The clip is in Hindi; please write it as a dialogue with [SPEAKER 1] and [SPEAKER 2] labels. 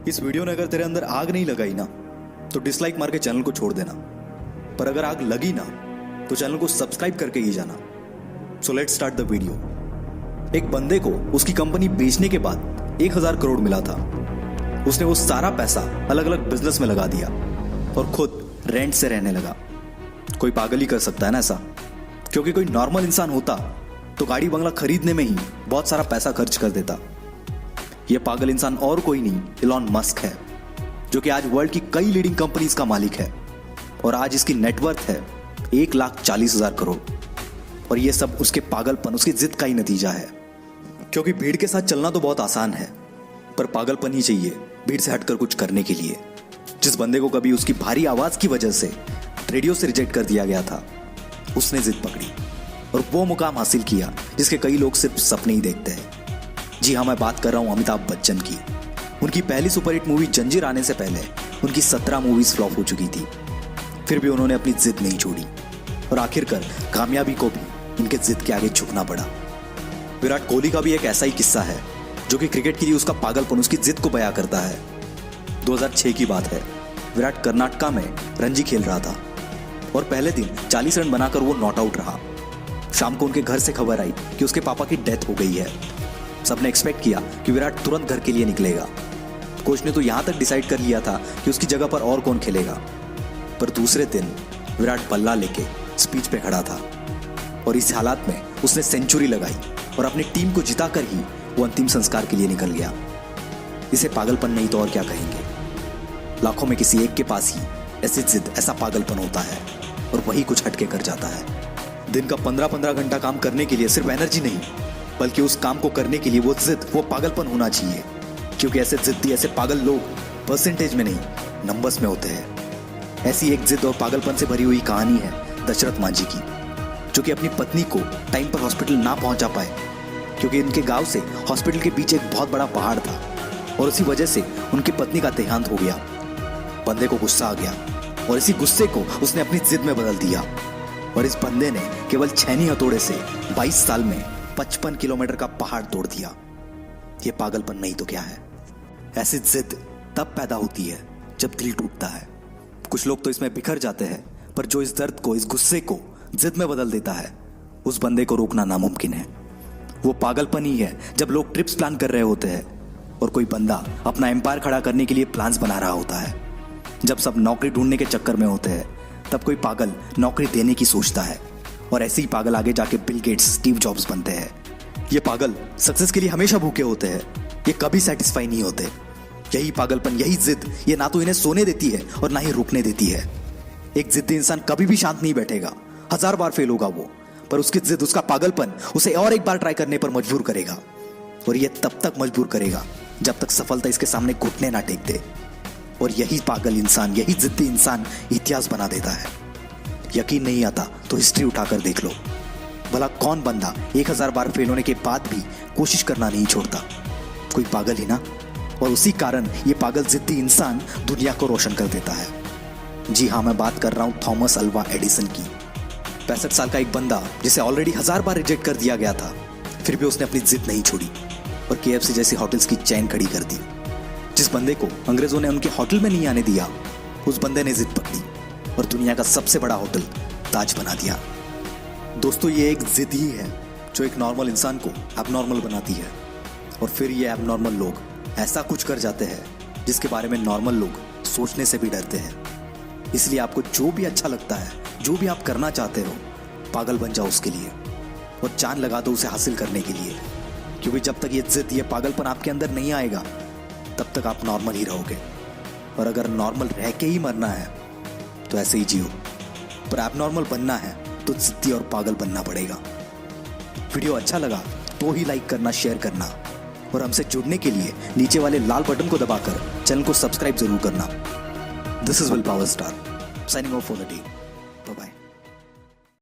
[SPEAKER 1] इस वीडियो ने अगर तेरे अंदर आग नहीं लगाई ना तो डिसलाइक मार के चैनल को छोड़ देना, पर अगर आग लगी ना तो चैनल को सब्सक्राइब करके ही जाना। So let's start the video. एक बंदे को उसकी कंपनी बेचने के बाद 1000 करोड़ मिला था। उसने वो सारा पैसा अलग अलग बिजनेस में लगा दिया और खुद रेंट से रहने लगा। कोई पागल ही कर सकता है ना ऐसा, क्योंकि कोई नॉर्मल इंसान होता तो गाड़ी बंगला खरीदने में ही बहुत सारा पैसा खर्च कर देता। यह पागल इंसान और कोई नहीं, इलॉन मस्क है, जो कि आज वर्ल्ड की कई लीडिंग कंपनीज का मालिक है और आज इसकी नेटवर्थ है 1,40,000 करोड़। और यह सब उसके पागलपन, उसकी जिद का ही नतीजा है। क्योंकि भीड़ के साथ चलना तो बहुत आसान है, पर पागलपन ही चाहिए भीड़ से हटकर कुछ करने के लिए। जिस बंदे को कभी उसकी भारी आवाज की वजह से रेडियो से रिजेक्ट कर दिया गया था, उसने जिद पकड़ी और वो मुकाम हासिल किया जिसके कई लोग सिर्फ सपने ही देखते हैं। जी हाँ, मैं बात कर रहा हूं अमिताभ बच्चन की। उनकी पहली सुपरहिट मूवी जंजीर आने से पहले उनकी 17 मूवीज फ्लॉप हो चुकी थी, फिर भी उन्होंने अपनी जिद नहीं छोड़ी और आखिरकार कामयाबी को भी उनके जिद के आगे झुकना पड़ा। विराट कोहली का भी एक ऐसा ही किस्सा है, जो कि क्रिकेट के लिए उसका पागलपन, उसकी जिद को बयां करता है। 2006 की बात है। विराट कर्नाटका में रणजी खेल रहा था और पहले दिन 40 रन बनाकर वो नॉट आउट रहा। शाम को उनके घर से खबर आई कि उसके पापा की डेथ हो गई है। सबने एक्सपेक्ट किया कि विराट तुरंत घर के लिए निकलेगा। कोच ने तो यहां तक डिसाइड कर लिया था कि उसकी जगह पर और कौन खेलेगा, पर दूसरे दिन विराट बल्ला लेके स्पीच पे खड़ा था और इस हालात में उसने सेंचुरी लगाई और अपनी टीम को जिताकर ही वो अंतिम संस्कार के लिए निकल गया। इसे पागलपन नहीं तो और क्या कहेंगे। लाखों में किसी एक के पास ही ऐसी जिद, ऐसा पागलपन होता है और वही कुछ हटके कर जाता है। दिन का 15-15 घंटा काम करने के लिए सिर्फ एनर्जी नहीं, बल्कि उस काम को करने के लिए वो जिद, वो पागलपन होना चाहिए। क्योंकि ऐसे जिद्दी, ऐसे पागल लोग परसेंटेज में नहीं, नंबर्स में होते हैं। ऐसी एक जिद और पागलपन से भरी हुई कहानी है दशरथ मांझी की, जो कि अपनी पत्नी को टाइम पर हॉस्पिटल ना पहुंचा पाए, क्योंकि इनके गांव से हॉस्पिटल के पीछे एक बहुत बड़ा पहाड़ था और उसी वजह से उनकी पत्नी का देहांत हो गया। बंदे को गुस्सा आ गया और इसी गुस्से को उसने अपनी जिद में बदल दिया और इस बंदे ने केवल छेनी हथौड़े से 22 साल में 55 किलोमीटर का पहाड़ तोड़ दिया। यह पागलपन नहीं तो क्या है। ऐसी जिद तब पैदा होती है जब दिल टूटता है। कुछ लोग तो इसमें बिखर जाते हैं, पर जो इस दर्द को, इस गुस्से को जिद में बदल देता है, उस बंदे को रोकना नामुमकिन है। वो पागलपन ही है जब लोग ट्रिप्स प्लान कर रहे होते हैं और कोई बंदा अपना एम्पायर खड़ा करने के लिए प्लान्स बना रहा होता है। जब सब नौकरी ढूंढने के चक्कर में होते हैं, तब कोई पागल नौकरी देने की सोचता है और ऐसे ही पागल आगे जाके बिल गेट्स, स्टीव जॉब्स बनते हैं। ये पागल सक्सेस के लिए हमेशा भूखे होते हैं, ये कभी सेटिस्फाई नहीं होते। यही पागलपन, यही जिद, ये ना तो इन्हें सोने देती है और ना ही रुकने देती है। एक जिद्दी इंसान कभी भी शांत नहीं बैठेगा, 1000 बार फेल होगा वो, पर उसकी जिद, उसका पागलपन उसे और एक बार ट्राई करने पर मजबूर करेगा। और ये तब तक मजबूर करेगा जब तक सफलता इसके सामने घुटने ना टेक दे। और यही पागल इंसान, यही जिद्दी इंसान इतिहास बना देता है। यकीन नहीं आता तो हिस्ट्री उठाकर देख लो, भला कौन बंदा 1000 बार फेल होने के बाद भी कोशिश करना नहीं छोड़ता। कोई पागल ही ना। और उसी कारण ये पागल जिद्दी इंसान दुनिया को रोशन कर देता है। जी हाँ, मैं बात कर रहा हूं थॉमस अल्वा एडिसन की। 65 साल का एक बंदा जिसे ऑलरेडी 1000 बार रिजेक्ट कर दिया गया था, फिर भी उसने अपनी जिद नहीं छोड़ी और KFC जैसी होटल्स की चेन खड़ी कर दी। जिस बंदे को अंग्रेजों ने उनके होटल में नहीं आने दिया, उस बंदे ने जिद पकड़ी और दुनिया का सबसे बड़ा होटल ताज बना दिया। दोस्तों, ये एक जिद ही है जो एक नॉर्मल इंसान को एबनॉर्मल बनाती है और फिर ये एबनॉर्मल लोग ऐसा कुछ कर जाते हैं जिसके बारे में नॉर्मल लोग सोचने से भी डरते हैं। इसलिए आपको जो भी अच्छा लगता है, जो भी आप करना चाहते हो, पागल बन जाओ उसके लिए और जान लगा दो उसे हासिल करने के लिए। क्योंकि जब तक ये जिद, ये पागलपन आपके अंदर नहीं आएगा, तब तक आप नॉर्मल ही रहोगे। और अगर नॉर्मल रह के ही मरना है तो ऐसे ही जियो, पर एबनॉर्मल बनना है तो जिद्दी और पागल बनना पड़ेगा। वीडियो अच्छा लगा तो ही लाइक करना, शेयर करना और हमसे जुड़ने के लिए नीचे वाले लाल बटन को दबाकर चैनल को सब्सक्राइब जरूर करना। This is will power star signing off for the day.